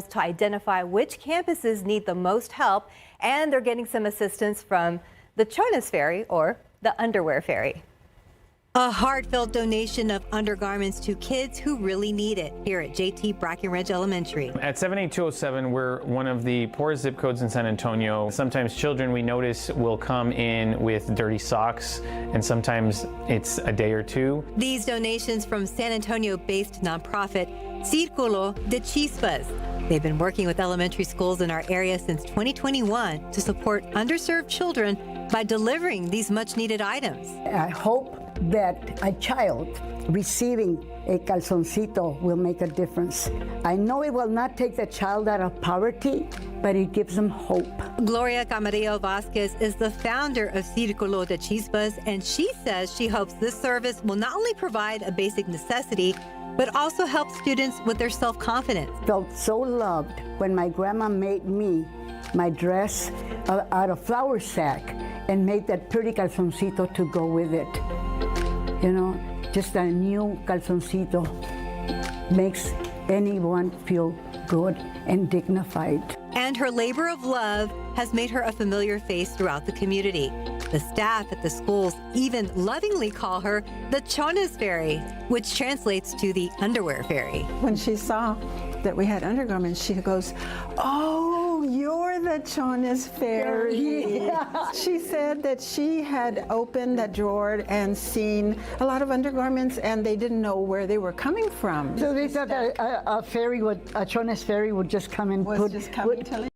to identify which campuses need the most help, and they're getting some assistance from the Chonas Ferry, or the Underwear Ferry. A heartfelt donation of undergarments to kids who really need it here at JT Brackenridge Elementary. At 78207, we're one of the poorest zip codes in San Antonio. Sometimes children we notice will come in with dirty socks, and sometimes it's a day or two. These donations from San Antonio-based nonprofit Círculo de Chispas. They've been working with elementary schools in our area since 2021 to support underserved children by delivering these much-needed items. I hope that a child receiving a calzoncito will make a difference. I know it will not take the child out of poverty, but it gives them hope. Gloria Camarillo Vasquez is the founder of Círculo de Chispas, and she says she hopes this service will not only provide a basic necessity, but also help students with their self-confidence. Felt so loved when my grandma made me my dress out of flour sack and made that pretty calzoncito to go with it. You know, just a new calzoncito makes anyone feel good and dignified. And her labor of love has made her a familiar face throughout the community. The staff at the schools even lovingly call her the Chonas Ferry, which translates to the Underwear Ferry. When she saw that we had undergarments, she goes, "Oh, you're the Chonas Ferry." Yeah. She said that she had opened that drawer and seen a lot of undergarments, and they didn't know where they were coming from. So they thought a ferry would, a Chonas Ferry would just come and was just coming to leave.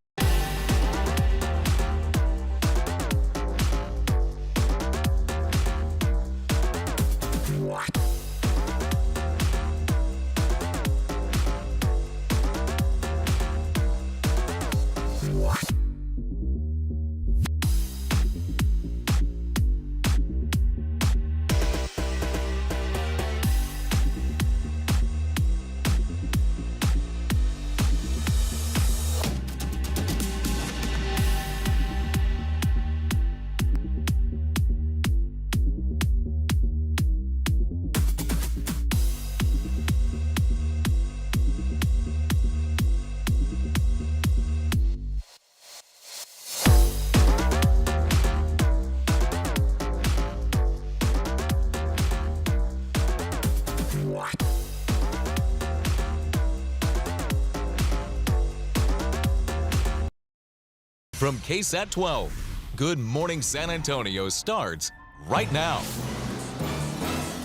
From KSAT 12, Good Morning San Antonio starts right now.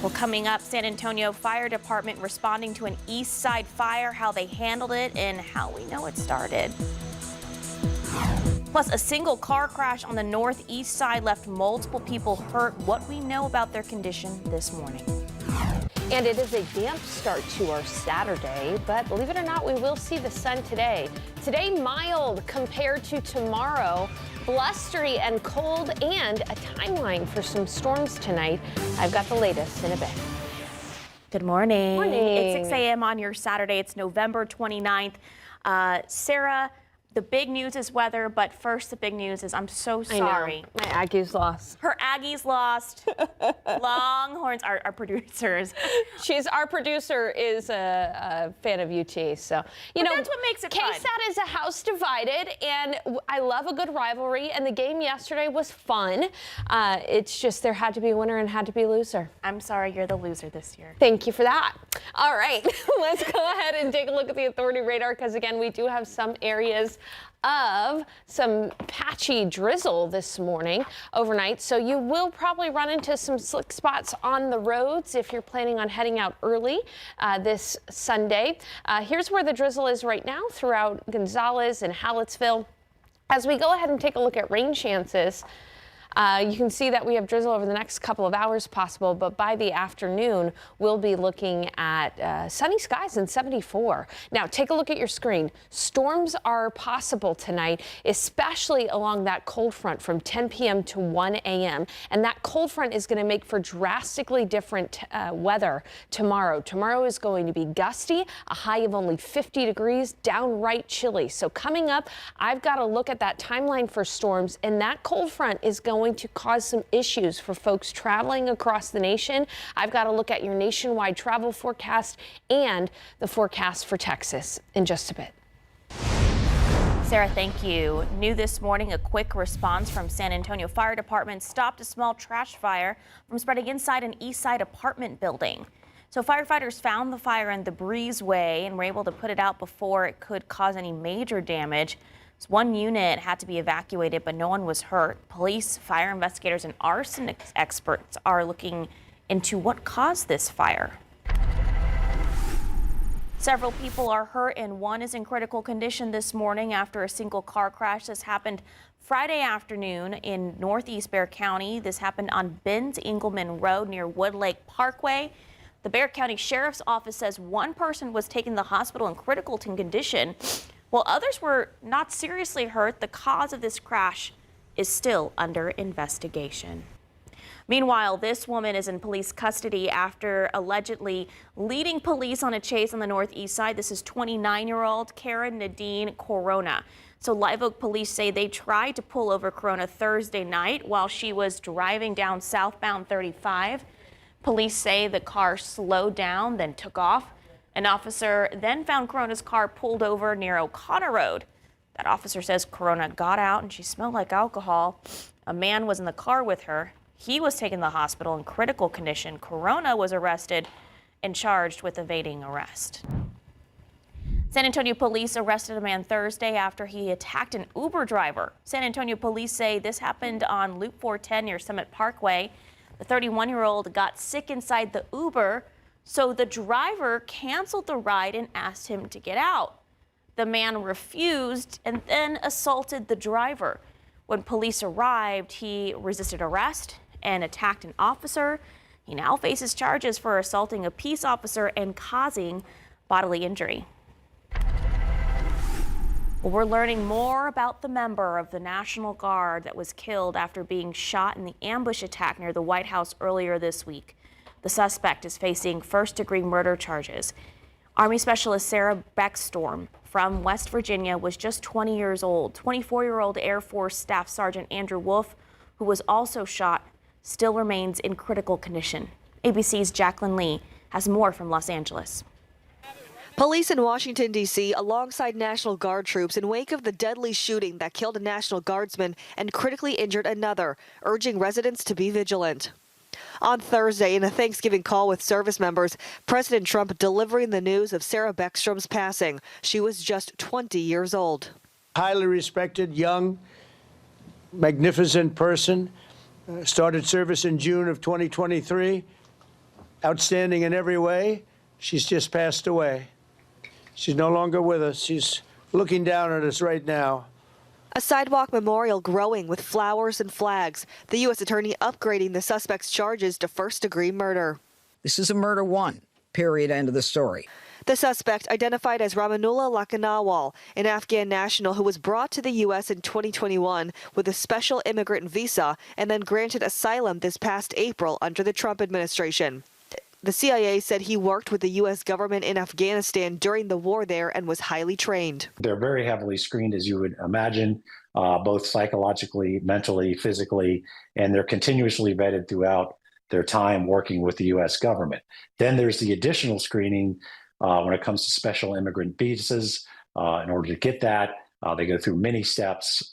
Well, coming up, San Antonio Fire Department responding to an East Side fire, how they handled it, and how we know it started. Plus, a single car crash on the northeast side left multiple people hurt. What we know about their condition this morning. And it is a damp start to our Saturday, but believe it or not, we will see the sun today. Today, mild compared to tomorrow, blustery and cold, and a timeline for some storms tonight. I've got the latest in a bit. Good morning. Morning. It's 6 a.m. on your Saturday. It's November 29th. Sarah, the big news is weather, but first the big news is I'm so sorry. I know. My Aggies lost. Her Aggies lost. Longhorns, our producers. Our producer is a fan of UT, so you know that's what makes it fun. KSAT is a house divided, and I love a good rivalry. And the game yesterday was fun. It's just there had to be a winner and had to be a loser. I'm sorry, you're the loser this year. Thank you for that. All right, let's go ahead and take a look at the authority radar, because again, we do have some areas of some patchy drizzle this morning overnight, so you will probably run into some slick spots on the roads if you're planning on heading out early this Sunday. Here's where the drizzle is right now throughout Gonzales and Hallettsville. As we go ahead and take a look at rain chances, you can see that we have drizzle over the next couple of hours possible, but by the afternoon, we'll be looking at sunny skies and 74. Now, take a look at your screen. Storms are possible tonight, especially along that cold front from 10 p.m. to 1 a.m. And that cold front is going to make for drastically different weather tomorrow. Tomorrow is going to be gusty, a high of only 50 degrees, downright chilly. So coming up, I've got to look at that timeline for storms, and that cold front is going to cause some issues for folks traveling across the nation. I've got to look at your nationwide travel forecast and the forecast for Texas in just a bit. Sarah, thank you. New this morning, a quick response from San Antonio Fire Department stopped a small trash fire from spreading inside an east side apartment building. So firefighters found the fire in the breezeway and were able to put it out before it could cause any major damage. So one unit had to be evacuated, but no one was hurt. Police, fire investigators, and arson experts are looking into what caused this fire. Several people are hurt and one is in critical condition this morning after a single car crash. This happened Friday afternoon in northeast Bexar County. This happened on Benz-Engelman Road near Woodlake Parkway. The Bexar County Sheriff's Office says one person was taken to the hospital in critical condition, while others were not seriously hurt. The cause of this crash is still under investigation. Meanwhile, this woman is in police custody after allegedly leading police on a chase on the northeast side. This is 29-year-old Karen Nadine Corona. So Live Oak police say they tried to pull over Corona Thursday night while she was driving down southbound 35. Police say the car slowed down, then took off. An officer then found Corona's car pulled over near O'Connor Road. That officer says Corona got out and she smelled like alcohol. A man was in the car with her. He was taken to the hospital in critical condition. Corona was arrested and charged with evading arrest. San Antonio police arrested a man Thursday after he attacked an Uber driver. San Antonio police say this happened on Loop 410 near Summit Parkway. The 31-year-old got sick inside the Uber, so the driver canceled the ride and asked him to get out. The man refused and then assaulted the driver. When police arrived, he resisted arrest and attacked an officer. He now faces charges for assaulting a peace officer and causing bodily injury. Well, we're learning more about the member of the National Guard that was killed after being shot in the ambush attack near the White House earlier this week. The suspect is facing first-degree murder charges. Army Specialist Sarah Beckstorm from West Virginia was just 20 years old. 24-year-old Air Force Staff Sergeant Andrew Wolf, who was also shot, still remains in critical condition. ABC's Jacqueline Lee has more from Los Angeles. Police in Washington, D.C., alongside National Guard troops in wake of the deadly shooting that killed a National Guardsman and critically injured another, urging residents to be vigilant. On Thursday, in a Thanksgiving call with service members, President Trump delivering the news of Sarah Beckstrom's passing. She was just 20 years old. Highly respected, young, magnificent person. Started service in June of 2023. Outstanding in every way. She's just passed away. She's no longer with us. She's looking down at us right now. A sidewalk memorial growing with flowers and flags. The U.S. attorney upgrading the suspect's charges to first-degree murder. This is a murder one, period, end of the story. The suspect, identified as Ramanullah Lakanawal, an Afghan national who was brought to the U.S. in 2021 with a special immigrant visa and then granted asylum this past April under the Trump administration. The CIA said he worked with the U.S. government in Afghanistan during the war there and was highly trained. They're very heavily screened, as you would imagine, both psychologically, mentally, physically, and they're continuously vetted throughout their time working with the U.S. government. Then there's the additional screening when it comes to special immigrant visas. In order to get that, they go through many steps,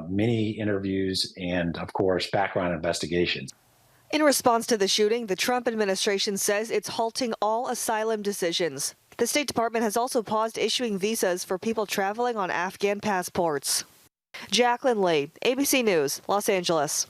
many interviews, and, of course, background investigations. In response to the shooting, the Trump administration says it's halting all asylum decisions. The State Department has also paused issuing visas for people traveling on Afghan passports. Jacqueline Lee, ABC News, Los Angeles.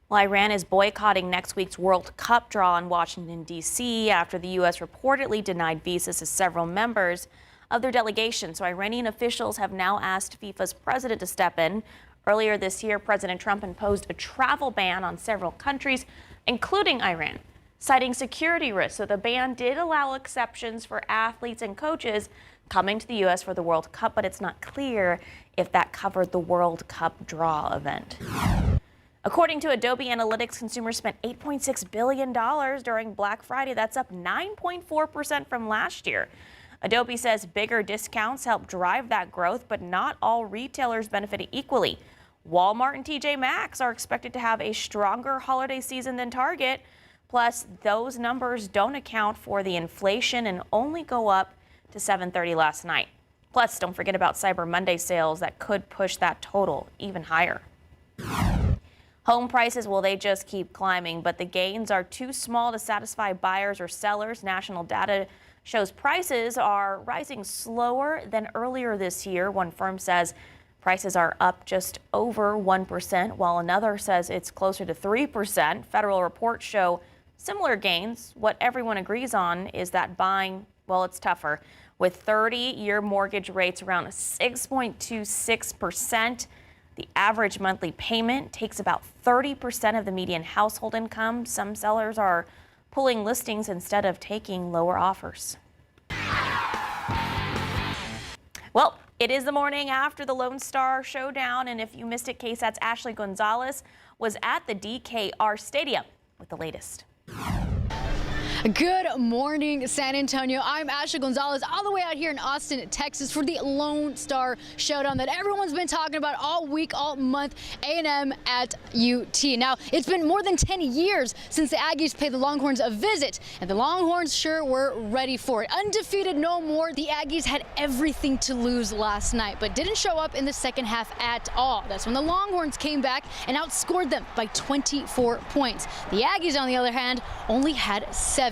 Well, Iran is boycotting next week's World Cup draw in Washington, D.C. after the U.S. reportedly denied visas to several members of their delegation. So Iranian officials have now asked FIFA's president to step in. Earlier this year, President Trump imposed a travel ban on several countries, including Iran, citing security risks. So the ban did allow exceptions for athletes and coaches coming to the U.S. for the World Cup, but it's not clear if that covered the World Cup draw event. According to Adobe Analytics, consumers spent $8.6 billion during Black Friday. That's up 9.4% from last year. Adobe says bigger discounts help drive that growth, but not all retailers benefited equally. Walmart and TJ Maxx are expected to have a stronger holiday season than Target. Plus, those numbers don't account for the inflation and only go up to 7:30 last night. Plus, don't forget about Cyber Monday sales that could push that total even higher. Home prices, well, they just keep climbing, but the gains are too small to satisfy buyers or sellers. National data shows prices are rising slower than earlier this year. One firm says prices are up just over 1%, while another says it's closer to 3%. Federal reports show similar gains. What everyone agrees on is that buying, well, it's tougher. With 30-year mortgage rates around 6.26%, the average monthly payment takes about 30% of the median household income. Some sellers are pulling listings instead of taking lower offers. Well, it is the morning after the Lone Star Showdown, and if you missed it, KSAT's Ashley Gonzalez was at the DKR Stadium with the latest. Good morning, San Antonio. I'm Ashley Gonzalez, all the way out here in Austin, Texas, for the Lone Star Showdown that everyone's been talking about all week, all month, A&M at UT. Now, it's been more than 10 years since the Aggies paid the Longhorns a visit, and the Longhorns sure were ready for it. Undefeated no more, the Aggies had everything to lose last night, but didn't show up in the second half at all. That's when the Longhorns came back and outscored them by 24 points. The Aggies, on the other hand, only had 7.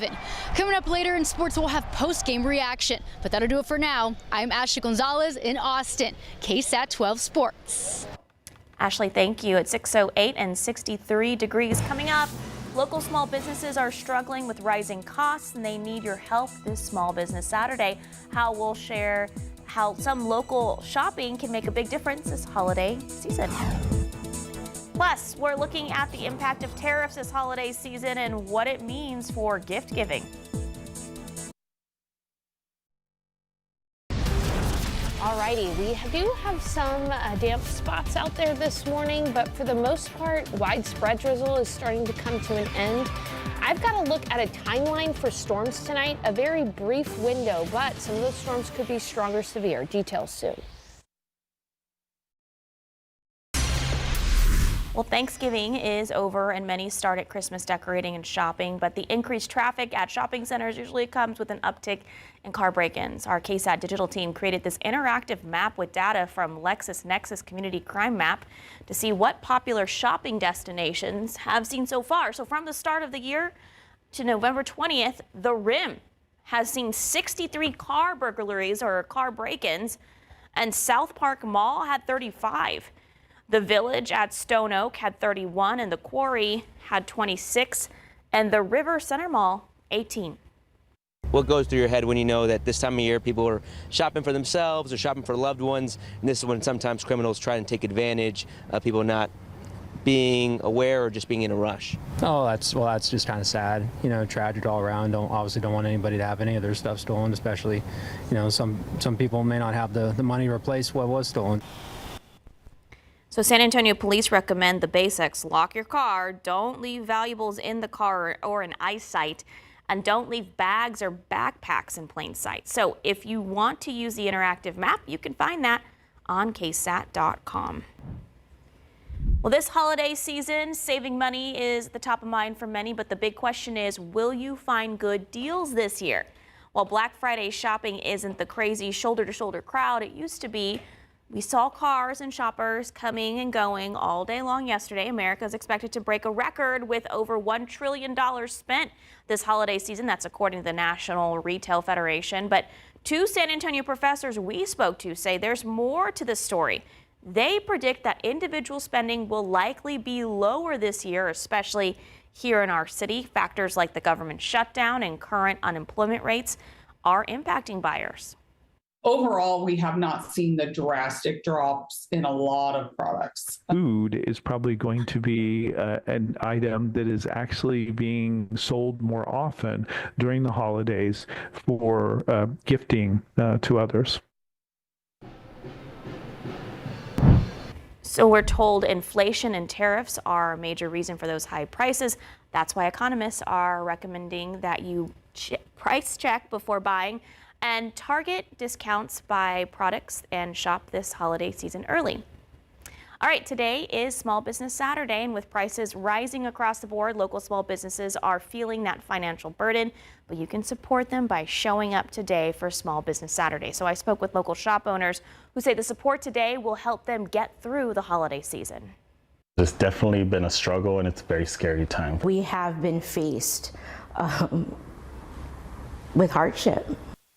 Coming up later in sports, we'll have post-game reaction. But that'll do it for now. I'm Ashley Gonzalez in Austin, KSAT 12 Sports. Ashley, thank you. It's 6:08 and 63 degrees. Coming up, local small businesses are struggling with rising costs and they need your help this Small Business Saturday. How we'll share how some local shopping can make a big difference this holiday season. Plus, we're looking at the impact of tariffs this holiday season and what it means for gift giving. Alrighty, we do have some damp spots out there this morning, but for the most part, widespread drizzle is starting to come to an end. I've got to look at a timeline for storms tonight, a very brief window, but some of those storms could be strong or severe. Details soon. Well, Thanksgiving is over and many start at Christmas decorating and shopping, but the increased traffic at shopping centers usually comes with an uptick in car break-ins. Our KSAT digital team created this interactive map with data from LexisNexis Community Crime Map to see what popular shopping destinations have seen so far. So from the start of the year to November 20th, the Rim has seen 63 car burglaries or car break-ins, and South Park Mall had 35. The Village at Stone Oak had 31, and the Quarry had 26, and the River Center Mall, 18. What goes through your head when you know that this time of year people are shopping for themselves or shopping for loved ones, and this is when sometimes criminals try and take advantage of people not being aware or just being in a rush? Oh, that's just kind of sad. You know, tragic all around. Obviously don't want anybody to have any of their stuff stolen, especially, you know, some people may not have the money to replace what was stolen. So San Antonio police recommend the basics. Lock your car, don't leave valuables in the car or in eyesight, and don't leave bags or backpacks in plain sight. So if you want to use the interactive map, you can find that on KSAT.com. Well, this holiday season, saving money is at the top of mind for many, but the big question is, will you find good deals this year? While Black Friday shopping isn't the crazy shoulder-to-shoulder crowd it used to be, we saw cars and shoppers coming and going all day long yesterday. America is expected to break a record with over $1 trillion spent this holiday season. That's according to the National Retail Federation. But two San Antonio professors we spoke to say there's more to the story. They predict that individual spending will likely be lower this year, especially here in our city. Factors like the government shutdown and current unemployment rates are impacting buyers. Overall, we have not seen the drastic drops in a lot of products. Food is probably going to be an item that is actually being sold more often during the holidays for gifting to others. So we're told inflation and tariffs are a major reason for those high prices. That's why economists are recommending that you price check before buying and target discounts by products and shop this holiday season early. All right, today is Small Business Saturday, and with prices rising across the board, local small businesses are feeling that financial burden, but you can support them by showing up today for Small Business Saturday. So I spoke with local shop owners who say the support today will help them get through the holiday season. It's definitely been a struggle, and it's a very scary time. We have been faced with hardship.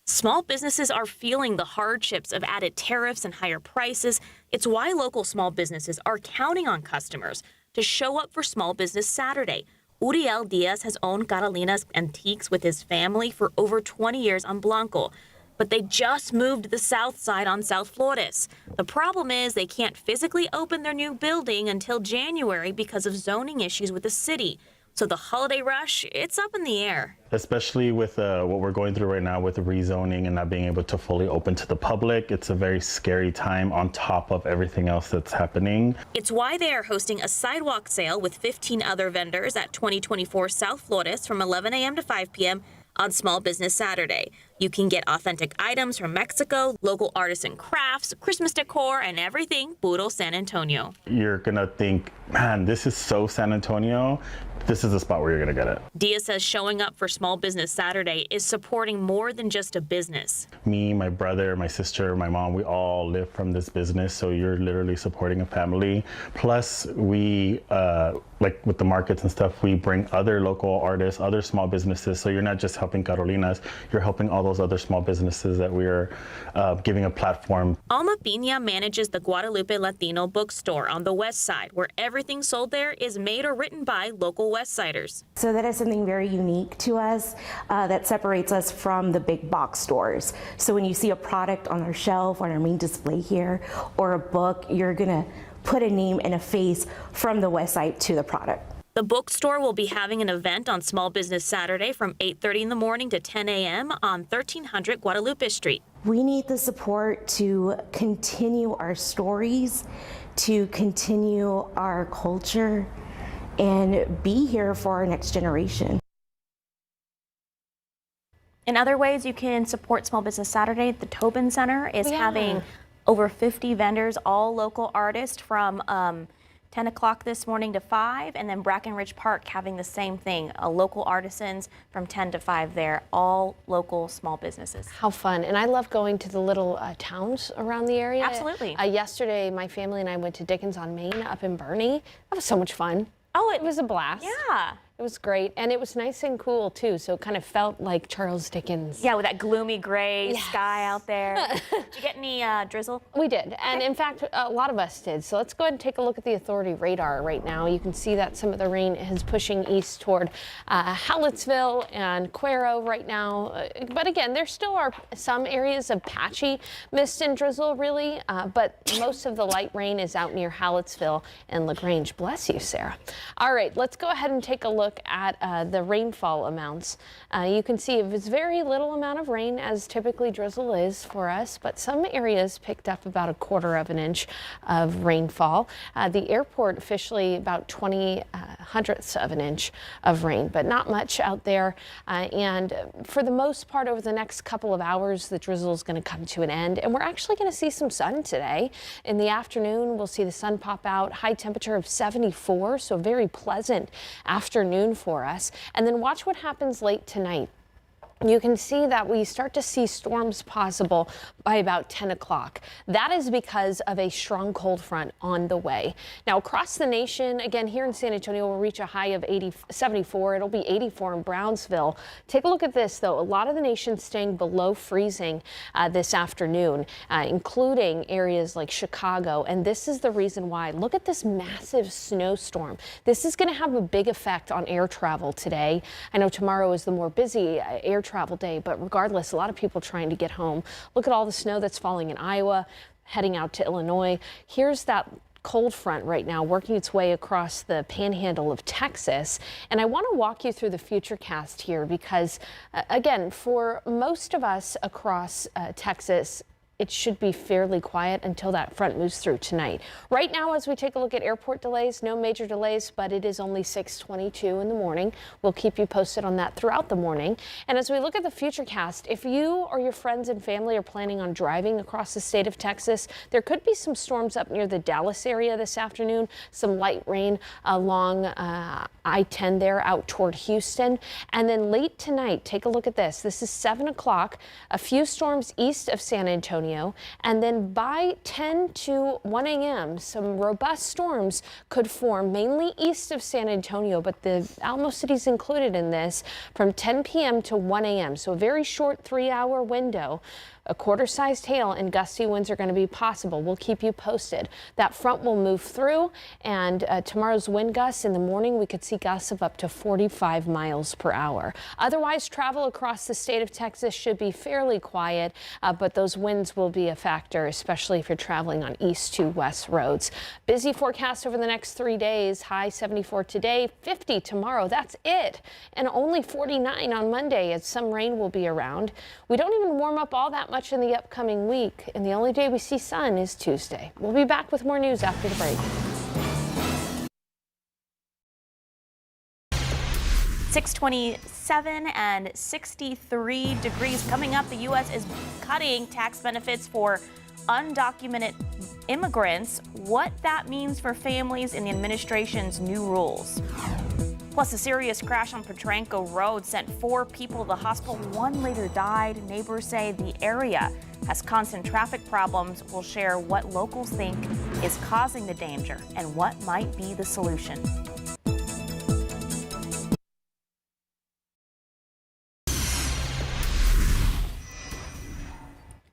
Small businesses are feeling the hardships of added tariffs and higher prices. It's why local small businesses are counting on customers to show up for Small Business Saturday. Uriel Diaz has owned Carolina's Antiques with his family for over 20 years on Blanco, but they just moved to the south side on South Flores. The problem is they can't physically open their new building until January because of zoning issues with the city. So the holiday rush, it's up in the air. Especially with what we're going through right now with the rezoning and not being able to fully open to the public, it's a very scary time on top of everything else that's happening. It's why they are hosting a sidewalk sale with 15 other vendors at 2024 South Flores from 11 a.m. to 5 p.m. on Small Business Saturday. You can get authentic items from Mexico, local artisan crafts, Christmas decor, and everything puro San Antonio. You're gonna think, man, this is so San Antonio. This is the spot where you're gonna get it. Diaz says showing up for Small Business Saturday is supporting more than just a business. Me, my brother, my sister, my mom, we all live from this business, so you're literally supporting a family. Plus, we, like with the markets and stuff, we bring other local artists, other small businesses, so you're not just helping Carolinas, you're helping all those other small businesses that we're giving a platform. Alma Pina manages the Guadalupe Latino bookstore on the west side, where everything sold there is made or written by local Westsiders. So that is something very unique to us that separates us from the big box stores. So when you see a product on our shelf, on our main display here, or a book, you're gonna put a name and a face from the west side to the product. The bookstore will be having an event on Small Business Saturday from 8:30 in the morning to 10 a.m. on 1300 Guadalupe Street. We need the support to continue our stories, to continue our culture, and be here for our next generation. In other ways, you can support Small Business Saturday. The Tobin Center is having over 50 vendors, all local artists from 10 o'clock this morning to 5, and then Brackenridge Park having the same thing, local artisans from 10 to 5 there, all local small businesses. How fun. And I love going to the little towns around the area. Absolutely. Yesterday, my family and I went to Dickens on Main up in Bernie. That was so much fun. Oh, it was a blast. Yeah. It was great, and it was nice and cool too, so it kind of felt like Charles Dickens. Yeah, with that gloomy gray sky out there. Did you get any drizzle? We did, and in fact, a lot of us did. So let's go ahead and take a look at the authority radar right now. You can see that some of the rain is pushing east toward Hallettsville and Cuero right now. But again, there still are some areas of patchy mist and drizzle, really, but most of the light rain is out near Hallettsville and LaGrange. Bless you, Sarah. All right, let's go ahead and take a look at the rainfall amounts. You can see it's very little amount of rain, as typically drizzle is for us, but some areas picked up about 1/4 inch of rainfall. The airport officially about 20/100ths of an inch of rain, but not much out there. And for the most part, over the next couple of hours, the drizzle is going to come to an end, and we're actually going to see some sun today. In the afternoon, we'll see the sun pop out, high temperature of 74, so very pleasant afternoon for us. And then watch what happens late tonight. You can see that we start to see storms possible by about 10 o'clock. That is because of a strong cold front on the way. Now across the nation, again here in San Antonio, we'll reach a high of 74. It'll be 84 in Brownsville. Take a look at this though. A lot of the nation staying below freezing this afternoon, including areas like Chicago. And this is the reason why. Look at this massive snowstorm. This is going to have a big effect on air travel today. I know tomorrow is the more busy air travel day, but regardless, a lot of people trying to get home. Look at all the snow that's falling in Iowa, heading out to Illinois. Here's that cold front right now working its way across the panhandle of Texas. And I want to walk you through the futurecast here because, again, for most of us across Texas, it should be fairly quiet until that front moves through tonight. Right now, as we take a look at airport delays, no major delays, but it is only 6:22 in the morning. We'll keep you posted on that throughout the morning. And as we look at the futurecast, if you or your friends and family are planning on driving across the state of Texas, there could be some storms up near the Dallas area this afternoon, some light rain along I-10 there out toward Houston. And then late tonight, take a look at this. This is 7 o'clock, a few storms east of San Antonio. And then by 10 to 1 a.m., some robust storms could form mainly east of San Antonio, but the Alamo City is included in this from 10 p.m. to 1 a.m. So a very short 3-hour window. A quarter-sized hail and gusty winds are going to be possible. We'll keep you posted. That front will move through, and tomorrow's wind gusts in the morning, we could see gusts of up to 45 miles per hour. Otherwise, travel across the state of Texas should be fairly quiet, but those winds will be a factor, especially if you're traveling on east to west roads. Busy forecast over the next 3 days. High 74 today, 50 tomorrow. That's it. And only 49 on Monday, as some rain will be around. We don't even warm up all that much in the upcoming week, and the only day we see sun is Tuesday. We'll be back with more news after the break. 627 and 63 degrees. Coming up, the U.S. is cutting tax benefits for undocumented immigrants. What that means for families in the administration's new rules. Plus, a serious crash on Petranco Road sent 4 people to the hospital. 1 later died. Neighbors say the area has constant traffic problems. We'll share what locals think is causing the danger and what might be the solution.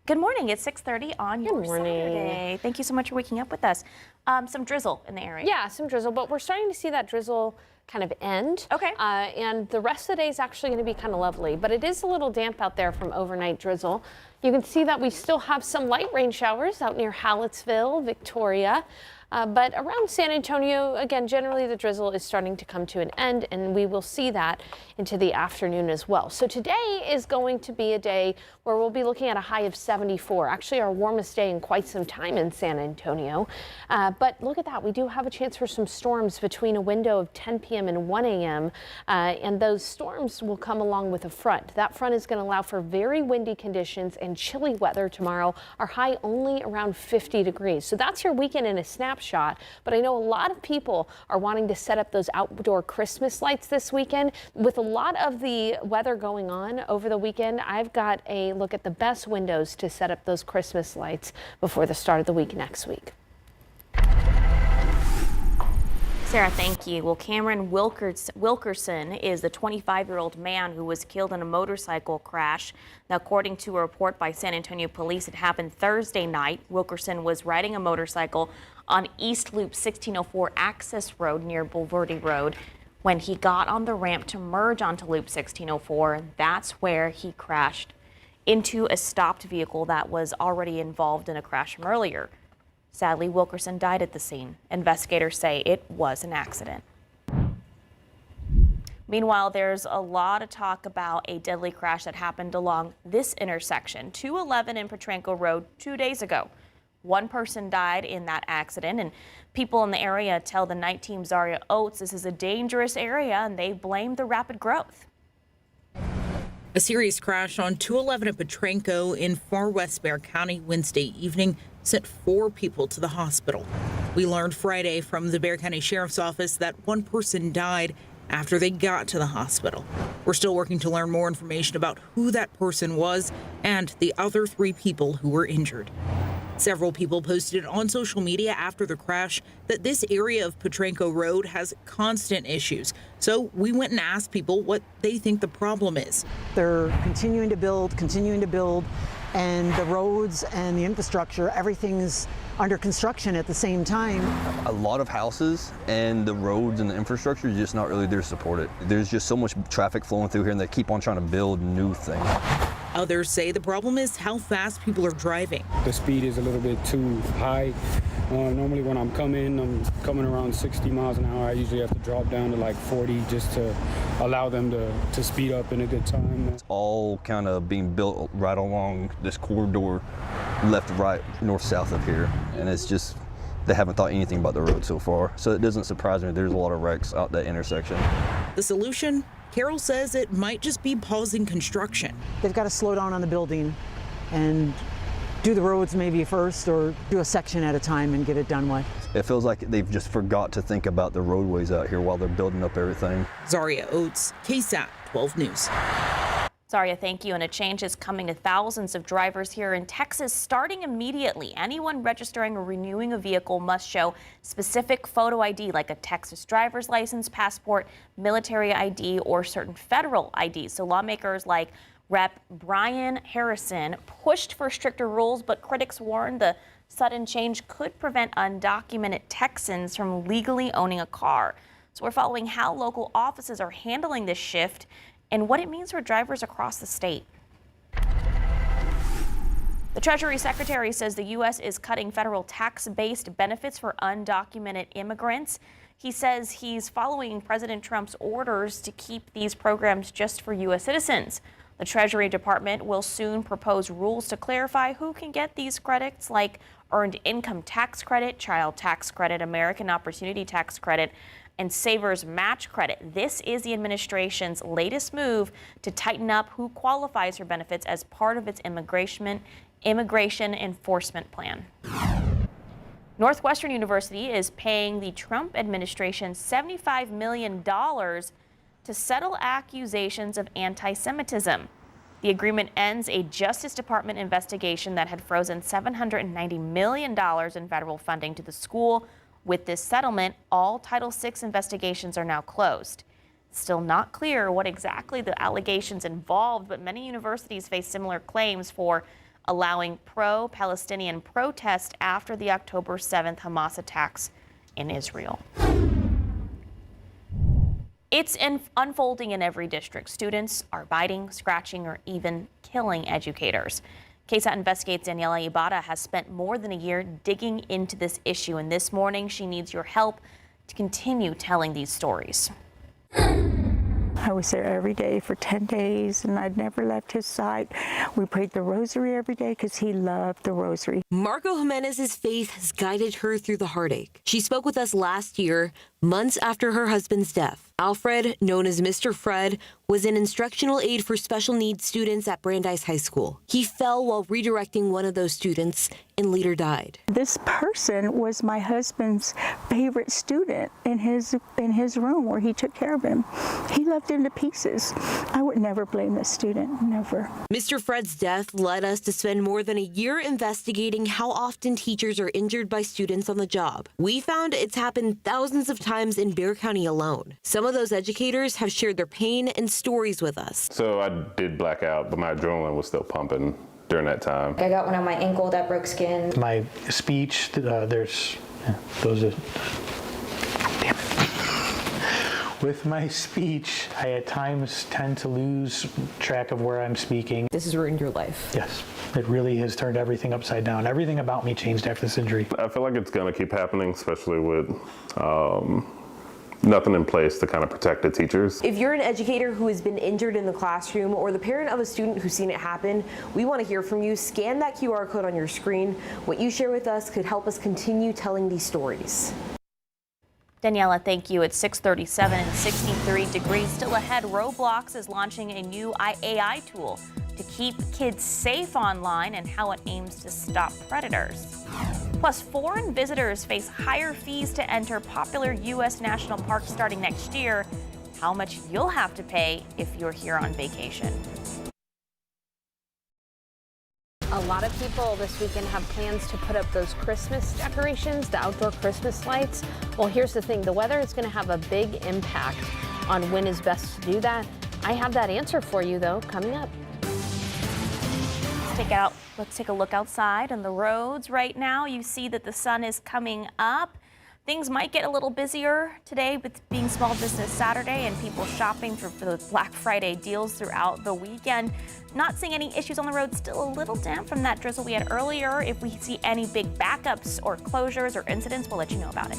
Good morning. It's 6:30 on your Saturday. Thank you so much for waking up with us. Some drizzle in the area. Yeah, some drizzle, but we're starting to see that drizzle kind of end. Okay. And the rest of the day is actually going to be kind of lovely, but it is a little damp out there from overnight drizzle. You can see that we still have some light rain showers out near Hallettsville, Victoria. But around San Antonio, again, generally the drizzle is starting to come to an end, and we will see that into the afternoon as well. So today is going to be a day where we'll be looking at a high of 74, actually our warmest day in quite some time in San Antonio. But look at that, we do have a chance for some storms between a window of 10 p.m. and 1 a.m. And those storms will come along with a front. That front is going to allow for very windy conditions and chilly weather tomorrow. Our high only around 50 degrees. So that's your weekend in a snapshot. But I know a lot of people are wanting to set up those outdoor Christmas lights this weekend. With a lot of the weather going on over the weekend, I've got a look at the best windows to set up those Christmas lights before the start of the week next week. Sarah, thank you. Well, Cameron Wilkerson is the 25-year-old man who was killed in a motorcycle crash. Now, according to a report by San Antonio police, it happened Thursday night. Wilkerson was riding a motorcycle on East Loop 1604 Access Road near Bulverde Road when he got on the ramp to merge onto Loop 1604. That's where he crashed into a stopped vehicle that was already involved in a crash from earlier. Sadly, Wilkerson died at the scene. Investigators say it was an accident. Meanwhile, there's a lot of talk about a deadly crash that happened along this intersection, 211 and Petranco Road 2 days ago. 1 person died in that accident, and people in the area tell the night team Zaria Oates this is a dangerous area, and they blame the rapid growth. A serious crash on 211 at Petranco in far west Bexar County Wednesday evening sent 4 people to the hospital. We learned Friday from the Bexar County Sheriff's Office that 1 person died after they got to the hospital. We're still working to learn more information about who that person was and the other 3 people who were injured. Several people posted on social media after the crash that this area of Petranco Road has constant issues. So we went and asked people what they think the problem is. They're continuing to build, and the roads and the infrastructure, everything's under construction at the same time. A lot of houses and the roads and the infrastructure is just not really there to support it. There's just so much traffic flowing through here, and they keep on trying to build new things. Others say the problem is how fast people are driving. The speed is a little bit too high. Normally when I'm coming around 60 miles an hour. I usually have to drop down to like 40 just to allow them to speed up in a good time. It's all kind of being built right along this corridor left, right, north, south up here, and it's just, they haven't thought anything about the road so far. So it doesn't surprise me there's a lot of wrecks out that intersection. The solution? Carol says it might just be pausing construction. They've got to slow down on the building and do the roads maybe first, or do a section at a time and get it done with. It feels like they've just forgot to think about the roadways out here while they're building up everything. Zaria Oates, KSAT 12 News. Zaria, thank you. And a change is coming to thousands of drivers here in Texas starting immediately. Anyone registering or renewing a vehicle must show specific photo ID like a Texas driver's license, passport, military ID, or certain federal IDs. So lawmakers like Rep. Brian Harrison pushed for stricter rules, but critics warned the sudden change could prevent undocumented Texans from legally owning a car. So we're following how local offices are handling this shift and what it means for drivers across the state. The Treasury Secretary says the U.S. is cutting federal tax-based benefits for undocumented immigrants. He says he's following President Trump's orders to keep these programs just for U.S. citizens. The Treasury Department will soon propose rules to clarify who can get these credits, like Earned Income Tax Credit, Child Tax Credit, American Opportunity Tax Credit, and Savers Match Credit. This is the administration's latest move to tighten up who qualifies for benefits as part of its immigration enforcement plan. Northwestern University is paying the Trump administration $75 million to settle accusations of anti-Semitism. The agreement ends a Justice Department investigation that had frozen $790 million in federal funding to the school. With this settlement, all Title VI investigations are now closed. It's still not clear what exactly the allegations involved, but many universities face similar claims for allowing pro-Palestinian protests after the October 7th Hamas attacks in Israel. It's unfolding in every district. Students are biting, scratching, or even killing educators. KSAT Investigates' Daniela Ibarra has spent more than a year digging into this issue, and this morning she needs your help to continue telling these stories. I was there every day for 10 days, and I'd never left his side. We prayed the rosary every day because he loved the rosary. Marco Jimenez's faith has guided her through the heartache. She spoke with us last year, months after her husband's death. Alfred, known as Mr. Fred, was an instructional aide for special needs students at Brandeis High School. He fell while redirecting one of those students and later died. This person was my husband's favorite student in his room where he took care of him. He loved him to pieces. I would never blame this student, never. Mr. Fred's death led us to spend more than a year investigating how often teachers are injured by students on the job. We found it's happened thousands of times in Bexar County alone. Some of those educators have shared their pain and stories with us. So I did black out, but my adrenaline was still pumping during that time. I got one on my ankle that broke skin. My speech, those are, damn it. With my speech, I at times tend to lose track of where I'm speaking. This has ruined your life. Yes, it really has turned everything upside down. Everything about me changed after this injury. I feel like it's gonna keep happening, especially with nothing in place to kind of protect the teachers. If you're an educator who has been injured in the classroom or the parent of a student who's seen it happen, we want to hear from you. Scan that QR code on your screen. What you share with us could help us continue telling these stories. Daniela, thank you. It's 6:37 and 63 degrees. Still ahead, Roblox is launching a new AI tool to keep kids safe online and how it aims to stop predators. Plus, foreign visitors face higher fees to enter popular U.S. national parks starting next year. How much you'll have to pay if you're here on vacation. A lot of people this weekend have plans to put up those Christmas decorations, the outdoor Christmas lights. Well, here's the thing. The weather is going to have a big impact on when is best to do that. I have that answer for you, though, coming up. Let's take a look outside on the roads right now. You see that the sun is coming up. Things might get a little busier today with being Small Business Saturday and people shopping for the Black Friday deals throughout the weekend. Not seeing any issues on the road, still a little damp from that drizzle we had earlier. If we see any big backups or closures or incidents, we'll let you know about it.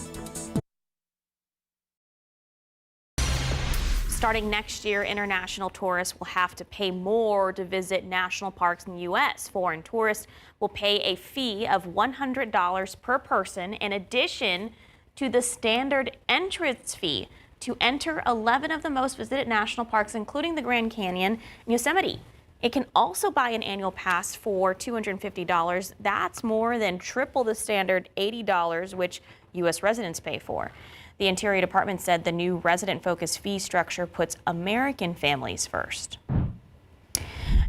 Starting next year, international tourists will have to pay more to visit national parks in the U.S. Foreign tourists will pay a fee of $100 per person in addition to the standard entrance fee to enter 11 of the most visited national parks, including the Grand Canyon and Yosemite. It can also buy an annual pass for $250. That's more than triple the standard $80, which U.S. residents pay for. The Interior Department said the new resident-focused fee structure puts American families first.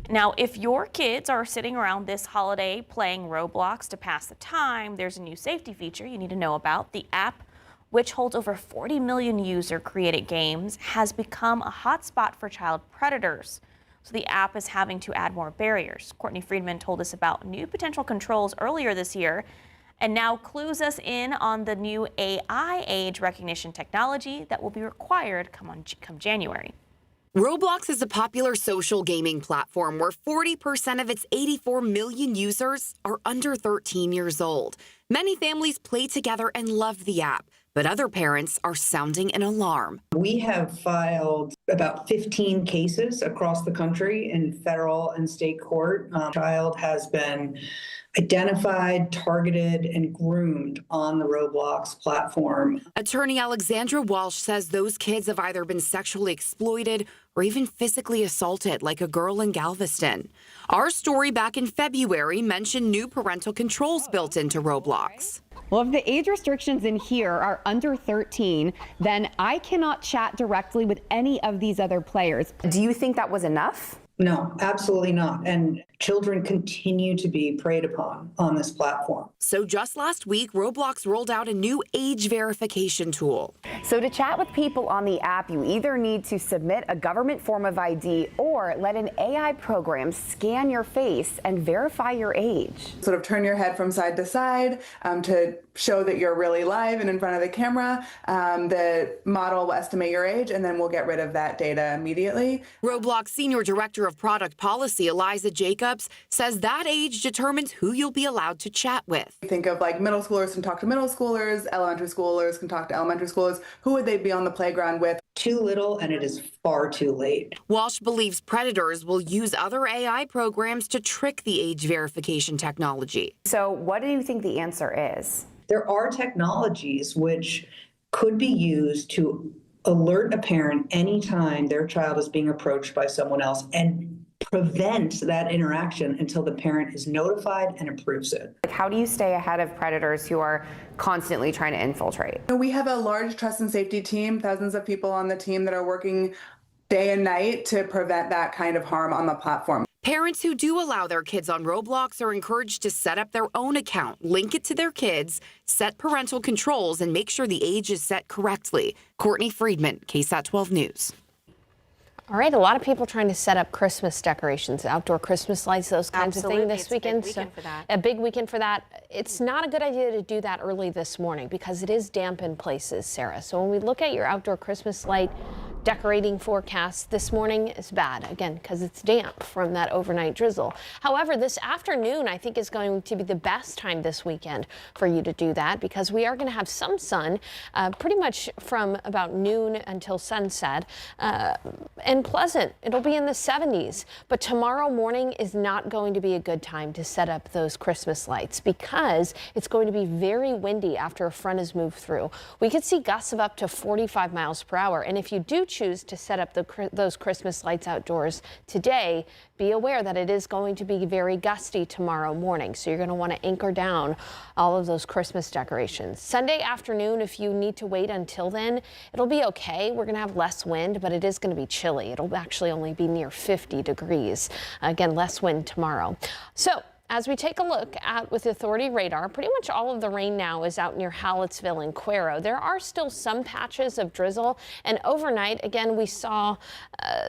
Now, if your kids are sitting around this holiday playing Roblox to pass the time, there's a new safety feature you need to know about. The app, which holds over 40 million user-created games, has become a hotspot for child predators. So the app is having to add more barriers. Courtney Friedman told us about new potential controls earlier this year and now clues us in on the new AI age recognition technology that will be required come January. Roblox is a popular social gaming platform where 40% of its 84 million users are under 13 years old. Many families play together and love the app, but other parents are sounding an alarm. We have filed about 15 cases across the country in federal and state court. Child has been identified, targeted, and groomed on the Roblox platform. Attorney Alexandra Walsh says those kids have either been sexually exploited or even physically assaulted, like a girl in Galveston. Our story back in February mentioned new parental controls built into Roblox. Well, if the age restrictions in here are under 13, then I cannot chat directly with any of these other players. Do you think that was enough? No, absolutely not. And children continue to be preyed upon on this platform. So just last week, Roblox rolled out a new age verification tool. So to chat with people on the app, you either need to submit a government form of ID or let an AI program scan your face and verify your age. Sort of turn your head from side to side to show that you're really live and in front of the camera. The model will estimate your age, and then we'll get rid of that data immediately. Roblox Senior Director of Product Policy, Eliza Jacobs, says that age determines who you'll be allowed to chat with. Think of like middle schoolers can talk to middle schoolers, elementary schoolers can talk to elementary schoolers. Who would they be on the playground with? Too little, and it is far too late. Walsh believes predators will use other AI programs to trick the age verification technology. So what do you think the answer is? There are technologies which could be used to alert a parent anytime their child is being approached by someone else and prevent that interaction until the parent is notified and approves it. How do you stay ahead of predators who are constantly trying to infiltrate? We have a large trust and safety team, thousands of people on the team that are working day and night to prevent that kind of harm on the platform. Parents who do allow their kids on Roblox are encouraged to set up their own account, link it to their kids, set parental controls, and make sure the age is set correctly. Courtney Friedman, KSAT 12 News. All right, a lot of people trying to set up Christmas decorations, outdoor Christmas lights, those kinds of things this weekend. A big weekend for that. It's not a good idea to do that early this morning because it is damp in places, Sarah. So when we look at your outdoor Christmas light decorating forecast this morning is bad, again, because it's damp from that overnight drizzle. However, this afternoon, I think, is going to be the best time this weekend for you to do that because we are going to have some sun pretty much from about noon until sunset and pleasant. It'll be in the 70s, but tomorrow morning is not going to be a good time to set up those Christmas lights because it's going to be very windy after a front has moved through. We could see gusts of up to 45 miles per hour, and if you do choose to set up those Christmas lights outdoors today, be aware that it is going to be very gusty tomorrow morning. So you're going to want to anchor down all of those Christmas decorations. Sunday afternoon, if you need to wait until then, it'll be okay. We're going to have less wind, but it is going to be chilly. It'll actually only be near 50 degrees. Again, less wind tomorrow. So as we take a look at with Authority radar, pretty much all of the rain now is out near Hallettsville and Cuero. There are still some patches of drizzle, and overnight, again, we saw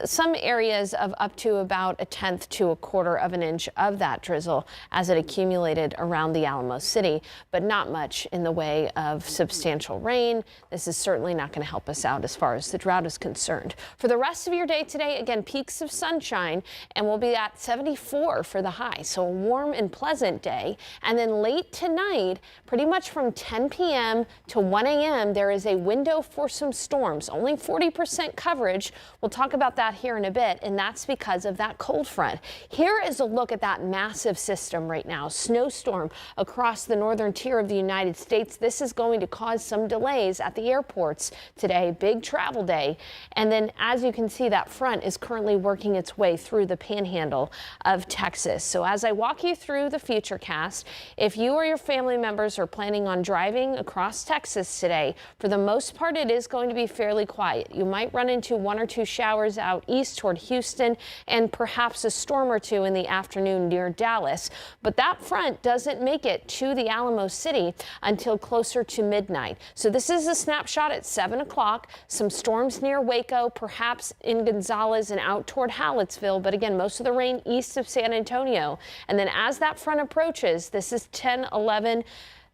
some areas of up to about 1/10 to 1/4 of an inch of that drizzle as it accumulated around the Alamo City, but not much in the way of substantial rain. This is certainly not going to help us out as far as the drought is concerned. For the rest of your day today, again, peaks of sunshine, and we'll be at 74 for the high, so a warm and pleasant day. And then late tonight, pretty much from 10 p.m. to 1 a.m., there is a window for some storms. Only 40% coverage. We'll talk about that here in a bit, and that's because of that cold front. Here is a look at that massive system right now. Snowstorm across the northern tier of the United States. This is going to cause some delays at the airports today. Big travel day. And then, as you can see, that front is currently working its way through the panhandle of Texas. So as I walk you through the Futurecast, if you or your family members are planning on driving across Texas today, for the most part, it is going to be fairly quiet. You might run into 1 or 2 showers out east toward Houston and perhaps a storm or 2 in the afternoon near Dallas. But that front doesn't make it to the Alamo City until closer to midnight. So this is a snapshot at 7 o'clock. Some storms near Waco, perhaps in Gonzales and out toward Hallettsville. But again, most of the rain east of San Antonio. And then as that front approaches, this is 10, 11,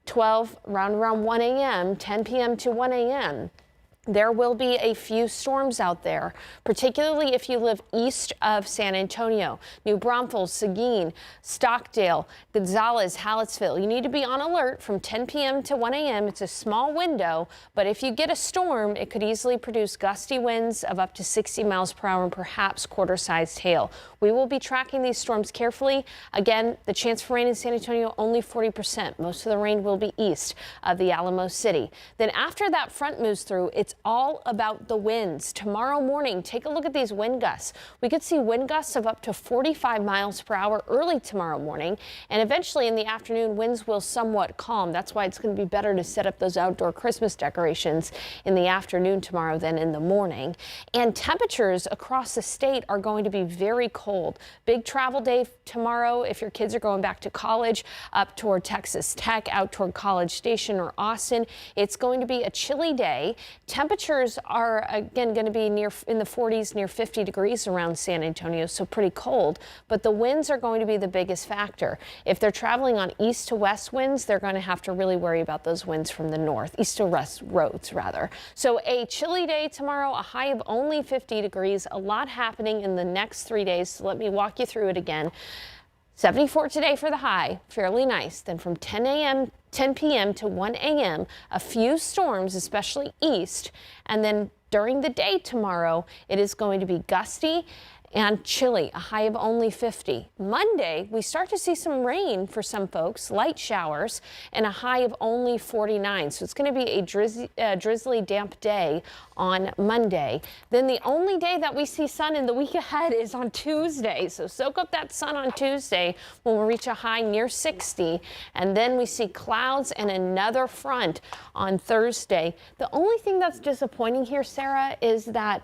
12, around 1 a.m., 10 p.m. to 1 a.m. There will be a few storms out there, particularly if you live east of San Antonio. New Braunfels, Seguin, Stockdale, Gonzales, Hallettsville. You need to be on alert from 10 p.m. to 1 a.m. It's a small window, but if you get a storm, it could easily produce gusty winds of up to 60 miles per hour and perhaps quarter-sized hail. We will be tracking these storms carefully. Again, the chance for rain in San Antonio, only 40%. Most of the rain will be east of the Alamo City. Then after that front moves through, it's all about the winds. Tomorrow morning, take a look at these wind gusts. We could see wind gusts of up to 45 miles per hour early tomorrow morning, and eventually in the afternoon, winds will somewhat calm. That's why it's going to be better to set up those outdoor Christmas decorations in the afternoon tomorrow than in the morning. And temperatures across the state are going to be very cold. Big travel day tomorrow if your kids are going back to college, up toward Texas Tech, out toward College Station or Austin. It's going to be a chilly day. Temperatures are again going to be in the 40s, near 50 degrees around San Antonio, so pretty cold. But the winds are going to be the biggest factor. If they're traveling on east to west winds, they're going to have to really worry about those winds from the north, east to west roads rather. So a chilly day tomorrow, a high of only 50 degrees. A lot happening in the next 3 days. So let me walk you through it again. 74 today for the high, fairly nice. Then from 10 p.m. to 1 a.m., a few storms, especially east. And then during the day tomorrow, it is going to be gusty and chilly, a high of only 50. Monday, we start to see some rain for some folks, light showers, and a high of only 49. So it's going to be a drizzly, damp day on Monday. Then the only day that we see sun in the week ahead is on Tuesday. So soak up that sun on Tuesday when we reach a high near 60. And then we see clouds and another front on Thursday. The only thing that's disappointing here, Sarah, is that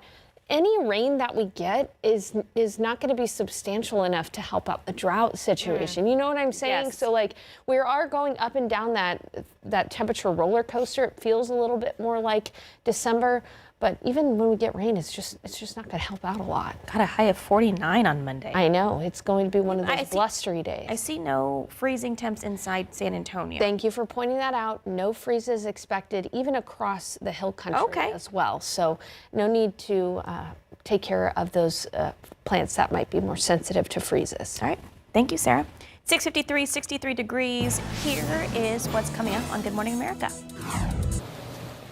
any rain that we get is not going to be substantial enough to help out the drought situation. You know what I'm saying? Yes. So like we are going up and down that temperature roller coaster. It feels a little bit more like December, but even when we get rain, it's just not going to help out a lot. Got a high of 49 on Monday. I know. It's going to be one of those blustery days. I see no freezing temps inside San Antonio. Thank you for pointing that out. No freezes expected, even across the hill country as well. So no need to take care of those plants that might be more sensitive to freezes. All right. Thank you, Sarah. 6:53, 63 degrees. Here is what's coming up on Good Morning America.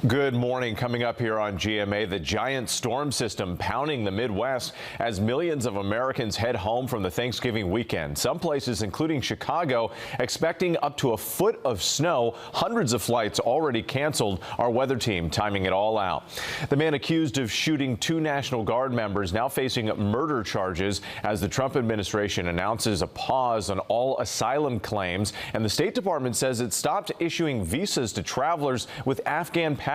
Good morning. Coming up here on GMA, the giant storm system pounding the Midwest as millions of Americans head home from the Thanksgiving weekend. Some places, including Chicago, expecting up to a foot of snow. Hundreds of flights already canceled. Our weather team timing it all out. The man accused of shooting 2 National Guard members now facing murder charges as the Trump administration announces a pause on all asylum claims. And the State Department says it stopped issuing visas to travelers with Afghan passports.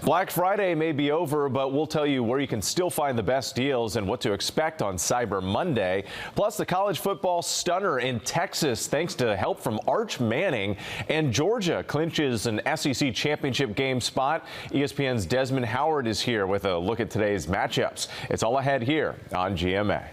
Black Friday may be over, but we'll tell you where you can still find the best deals and what to expect on Cyber Monday. Plus, the college football stunner in Texas, thanks to help from Arch Manning, and Georgia clinches an SEC championship game spot. ESPN's Desmond Howard is here with a look at today's matchups. It's all ahead here on GMA.